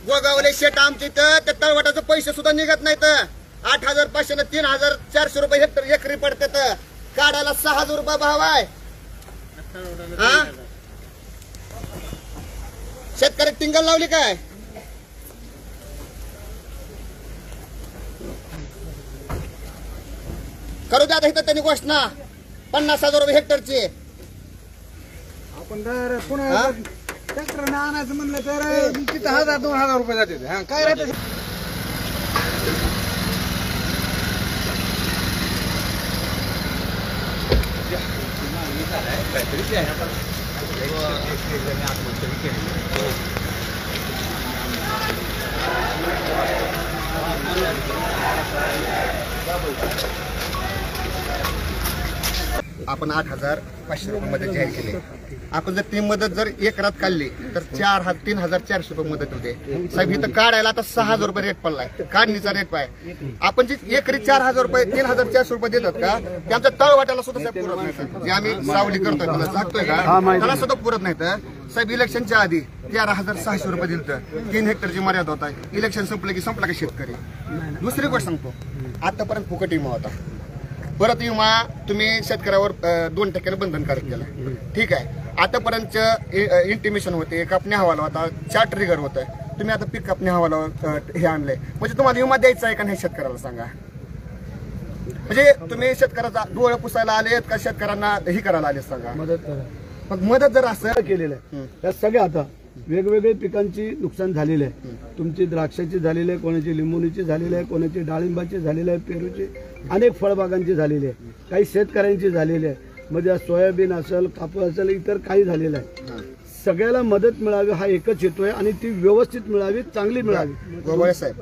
गोगावले शेट आमच्या इथं त्या तळवटाचे पैसे सुद्धा निघत नाहीत। 8,500 न 3,400 रुपये हेक्टर एकरी पडतात। काढायला 6,000 रुपये भाव आहे। शेतकरी टिंगल लावली काय? करू द्या इथं त्यांनी घोषणा 50,000 रुपये हेक्टरची। आपण जर पुन्हा ट्रॅक्टर आणायचं म्हणलं तर तिथं 1,000-2,000 रुपये जाते। काय राहते आपण 8,500 रुपये मदत जाहीर केली। आपण जर ती मदत जर एकरात काढली तर 3,400 रुपये मदत होते। साहेब इथं काढायला आता 6,000 रुपये रेट पडलाय, काढणीचा रेट आहे। आपण जी एकरी 4,000 रुपये 3,400 रुपये देतात का, ते आमच्या तळवाट्याला सुद्धा साहेब पुरत नाही। जे आम्ही सावली करतोय त्याला सांगतोय का, त्याला सुद्धा पुरत नाही। तर साहेब इलेक्शनच्या आधी 13,600 रुपये दिलं, 3 हेक्टरची मर्यादा होता। इलेक्शन संपलं की संपला का शेतकरी। दुसरी गोष्ट सांगतो, आतापर्यंत फुकट विमा होता, परत विमा तुम्ही शेतकऱ्यावर 2% बंधनकारक केला, ठीक आहे। आतापर्यंत इंटिमेशन होते, कापणी हवाला होता, 4 ट्रिगर होतं, तुम्ही आता पीक कापणी हवाला हे आणलंय, म्हणजे तुम्हाला विमा द्यायचा आहे का नाही शेतकऱ्याला सांगा। म्हणजे तुम्ही शेतकऱ्याचा डोळे पुसायला आलेत का शेतकऱ्यांना हे करायला आले सांगा। मग मदत जर असं केलेलं आहे त्या सगळ्या आता वेगवेगळे पिकांची नुकसान झालेले आहे। तुमची द्राक्षाची झालेली आहे, कोणाची लिंबुनीची झालेली आहे, कोणाची डाळिंबाची झालेली आहे, पेरूची अनेक फळबागांची झालेली आहे, काही शेतकऱ्यांची झालेली आहे, म्हणजे सोयाबीन असेल, कापूस असेल, इतर काही झालेलं आहे। सगळ्याला मदत मिळावी हा एकच हेतू आहे आणि ती व्यवस्थित मिळावी, चांगली मिळावी। गोगोळे साहेब